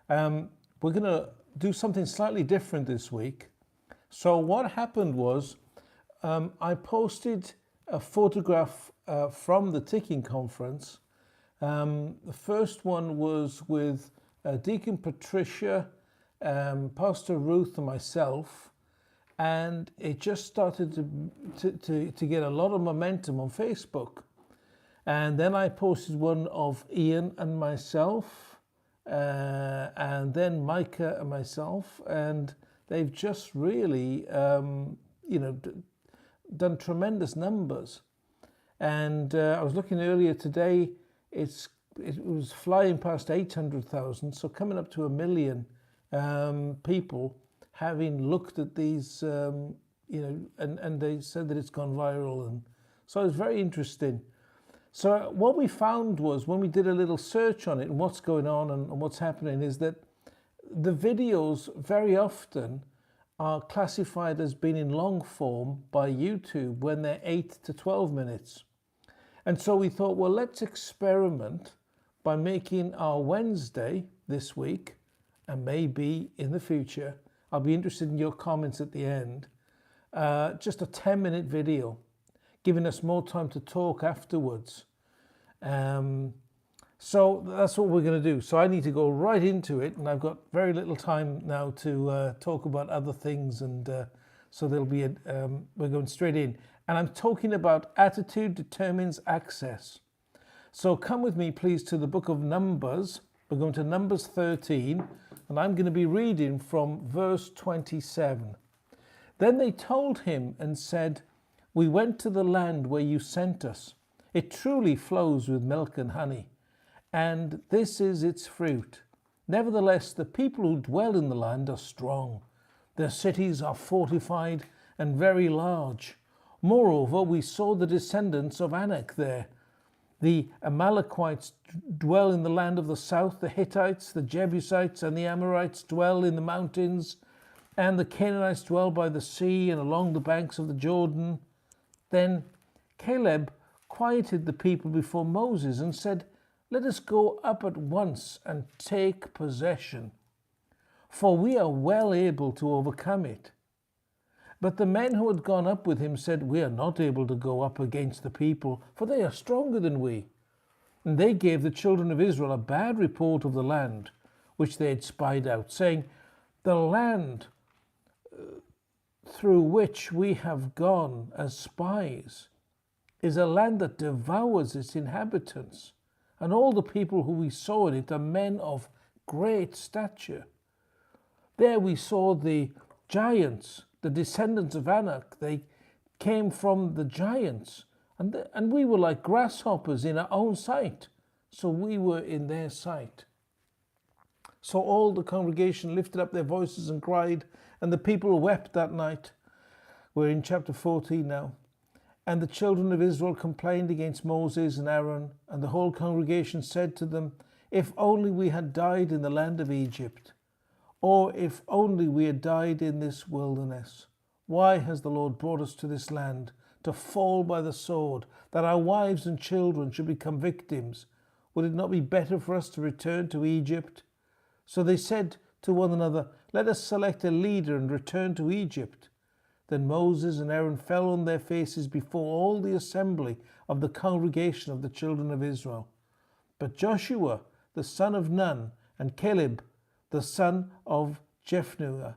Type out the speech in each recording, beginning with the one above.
We're going to do something slightly different this week. So what happened was I posted a photograph from the TICCN conference. The first one was with Deacon Patricia, Pastor Ruth and myself, and it just started to get a lot of momentum on Facebook. And then I posted one of Ian and myself, and then Micah and myself, and they've just really, done tremendous numbers. And I was looking earlier today; it was flying past 800,000, so coming up to 1 million people having looked at these, and they said that it's gone viral, and so it was very interesting. So what we found was, when we did a little search on it and what's going on and what's happening, is that the videos very often are classified as being in long form by YouTube when they're 8 to 12 minutes. And so we thought, well, let's experiment by making our Wednesday this week, and maybe in the future, I'll be interested in your comments at the end, just a 10-minute video, giving us more time to talk afterwards. So that's what we're going to do. So I need to go right into it, and I've got very little time now to talk about other things, and so there'll be we're going straight in. And I'm talking about attitude determines access. So come with me, please, to the book of Numbers. We're going to Numbers 13, and I'm going to be reading from verse 27. Then they told him and said, "We went to the land where you sent us. It truly flows with milk and honey, and this is its fruit. Nevertheless, the people who dwell in the land are strong. Their cities are fortified and very large. Moreover, we saw the descendants of Anak there. The Amalekites dwell in the land of the south, the Hittites, the Jebusites, and the Amorites dwell in the mountains, and the Canaanites dwell by the sea and along the banks of the Jordan." Then Caleb quieted the people before Moses and said, "Let us go up at once and take possession, for we are well able to overcome it." But the men who had gone up with him said, "We are not able to go up against the people, for they are stronger than we." And they gave the children of Israel a bad report of the land which they had spied out, saying, "The land through which we have gone as spies is a land that devours its inhabitants, and all the people who we saw in it are men of great stature. There we saw the giants, the descendants of Anak. They came from the giants, and we were like grasshoppers in our own sight, so we were in their sight." So all the congregation lifted up their voices and cried, and the people wept that night. We're in chapter 14 now. And the children of Israel complained against Moses and Aaron, and the whole congregation said to them, "If only we had died in the land of Egypt, or if only we had died in this wilderness. Why has the Lord brought us to this land, to fall by the sword, that our wives and children should become victims? Would it not be better for us to return to Egypt?" So they said to one another, "Let us select a leader and return to Egypt." Then Moses and Aaron fell on their faces before all the assembly of the congregation of the children of Israel. But Joshua, the son of Nun, and Caleb, the son of Jephunneh,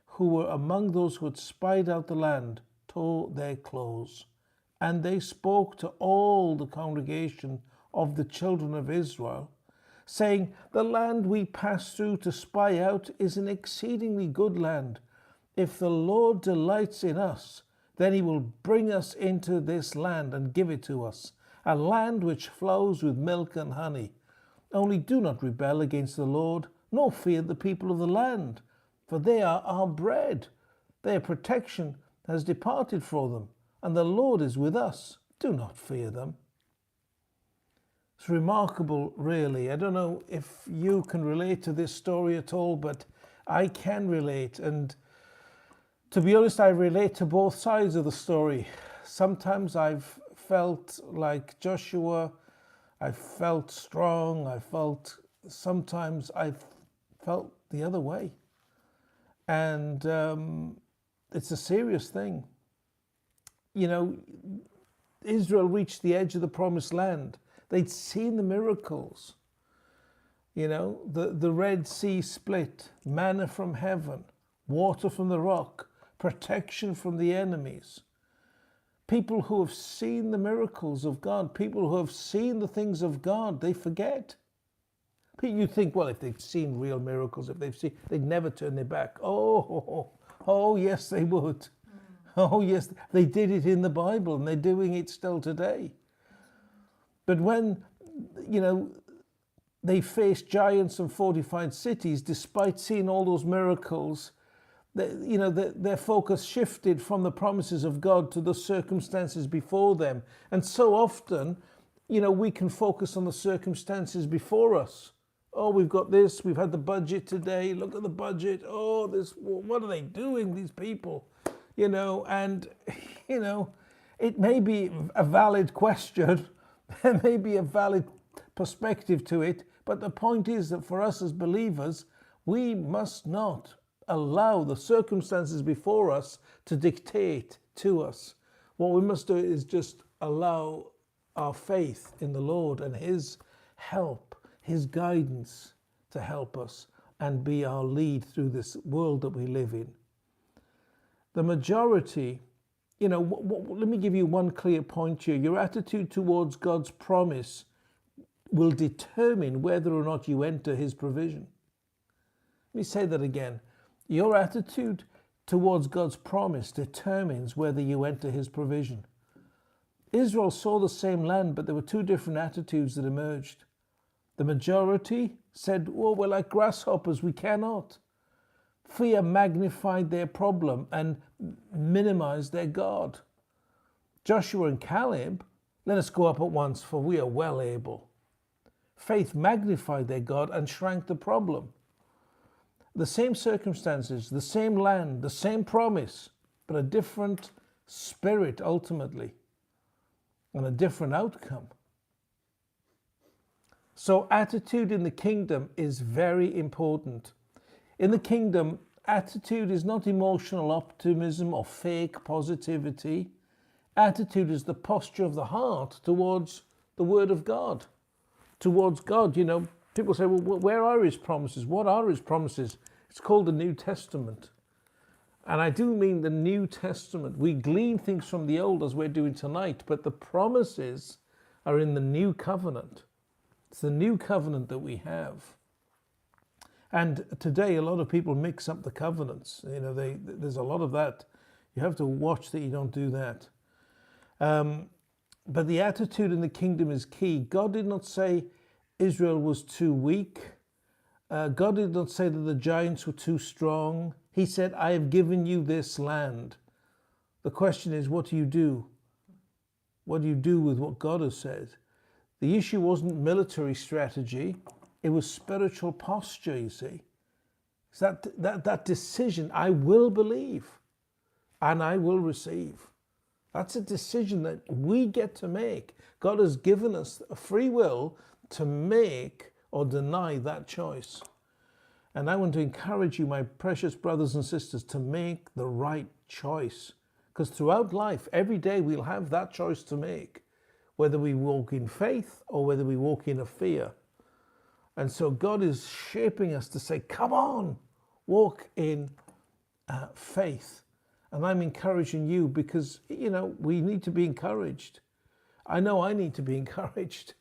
who were among those who had spied out the land, tore their clothes. And they spoke to all the congregation of the children of Israel, saying, "The land we passed through to spy out is an exceedingly good land. If the Lord delights in us, then he will bring us into this land and give it to us, a land which flows with milk and honey. Only do not rebel against the Lord, nor fear the people of the land, for they are our bread. Their protection has departed from them, and the Lord is with us. Do not fear them." It's remarkable, really. I don't know if you can relate to this story at all, but I can relate. And to be honest, I relate to both sides of the story. Sometimes I've felt like Joshua. I felt strong. Sometimes I've felt the other way. And it's a serious thing. You know, Israel reached the edge of the promised land. They'd seen the miracles. You know, the Red Sea split, manna from heaven, water from the rock, protection from the enemies. People who have seen the miracles of God, people who have seen the things of God, they forget. You think, well, if they've seen real miracles, if they've seen, they'd never turn their back. Oh, yes, they would. Oh, yes, they did it in the Bible, and they're doing it still today. But when, you know, they faced giants and fortified cities, despite seeing all those miracles, their focus shifted from the promises of God to the circumstances before them. And so often, you know, we can focus on the circumstances before us. Oh, we've got this, we've had the budget today, look at the budget. Oh, what are they doing, these people? You know, and, you know, it may be a valid question, there may be a valid perspective to it, but the point is that for us as believers, we must not allow the circumstances before us to dictate to us. What we must do is just allow our faith in the Lord and His help, His guidance to help us and be our lead through this world that we live in. The majority, you know, let me give you one clear point here. Your attitude towards God's promise will determine whether or not you enter His provision. Let me say that again. Your attitude towards God's promise determines whether you enter His provision. Israel saw the same land, but there were two different attitudes that emerged. The majority said, oh, we're like grasshoppers, we cannot. Fear magnified their problem and minimized their God. Joshua and Caleb, let us go up at once, for we are well able. Faith magnified their God and shrank the problem. The same circumstances, the same land, the same promise, but a different spirit ultimately, and a different outcome. So attitude in the kingdom is very important. In the kingdom, attitude is not emotional optimism or fake positivity. Attitude is the posture of the heart towards the Word of God. Towards God, you know, people say, well, where are His promises? What are His promises? It's called the New Testament. And I do mean the New Testament. We glean things from the Old as we're doing tonight, but the promises are in the New Covenant. It's the New Covenant that we have. And today, a lot of people mix up the covenants. You know, there's a lot of that. You have to watch that you don't do that. But the attitude in the kingdom is key. God did not say Israel was too weak. God did not say that the giants were too strong. He said, I have given you this land. The question is, what do you do? What do you do with what God has said? The issue wasn't military strategy. It was spiritual posture, you see. It's that decision, I will believe and I will receive. That's a decision that we get to make. God has given us a free will to make or deny that choice. And I want to encourage you, my precious brothers and sisters, to make the right choice. Because throughout life, every day we'll have that choice to make, whether we walk in faith or whether we walk in a fear. And so God is shaping us to say, come on, walk in faith. And I'm encouraging you because, you know, we need to be encouraged. I know I need to be encouraged.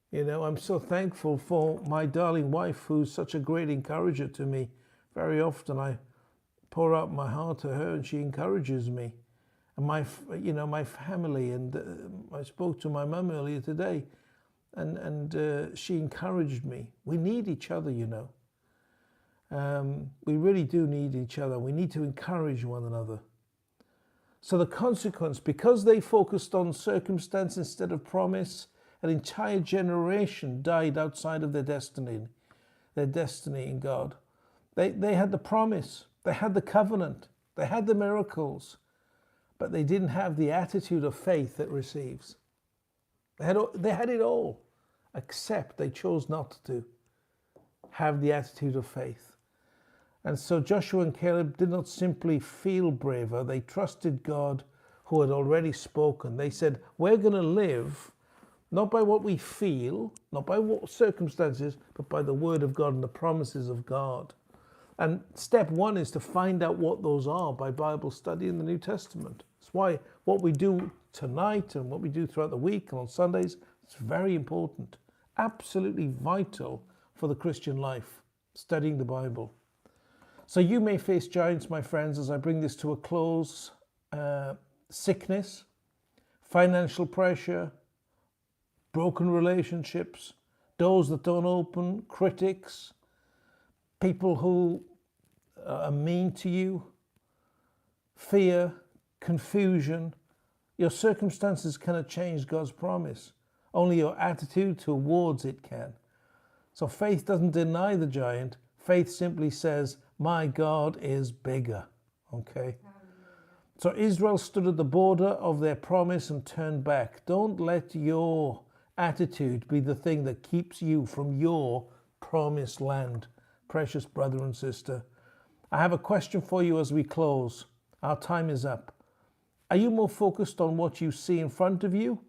You know, I'm so thankful for my darling wife, who's such a great encourager to me. Very often I pour out my heart to her and she encourages me. And my family, and I spoke to my mum earlier today, and she encouraged me. We need each other, you know. We really do need each other. We need to encourage one another. So the consequence, because they focused on circumstance instead of promise, an entire generation died outside of their destiny in God. They had the promise, they had the covenant, they had the miracles, but they didn't have the attitude of faith that receives. They had it all, except they chose not to. have the attitude of faith. And so Joshua and Caleb did not simply feel braver, they trusted God who had already spoken. They said, we're going to live not by what we feel, not by what circumstances, but by the word of God and the promises of God. And step one is to find out what those are by Bible study in the New Testament. That's why what we do tonight and what we do throughout the week and on Sundays, it's very important, absolutely vital for the Christian life, studying the Bible. So you may face giants, my friends, as I bring this to a close. Sickness, financial pressure, broken relationships, doors that don't open, critics, people who are mean to you, fear, confusion. Your circumstances cannot change God's promise. Only your attitude towards it can. So faith doesn't deny the giant. Faith simply says, my God is bigger. Okay? So Israel stood at the border of their promise and turned back. Don't let your attitude be the thing that keeps you from your promised land, precious brother and sister. I have a question for you as we close. Our time is up. Are you more focused on what you see in front of you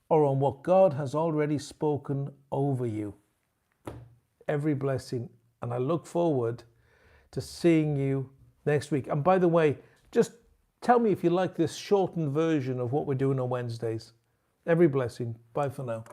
or on what God has already spoken over you? Every blessing. And I look forward to seeing you next week. And by the way, just tell me if you like this shortened version of what we're doing on Wednesdays. Every blessing. Bye for now.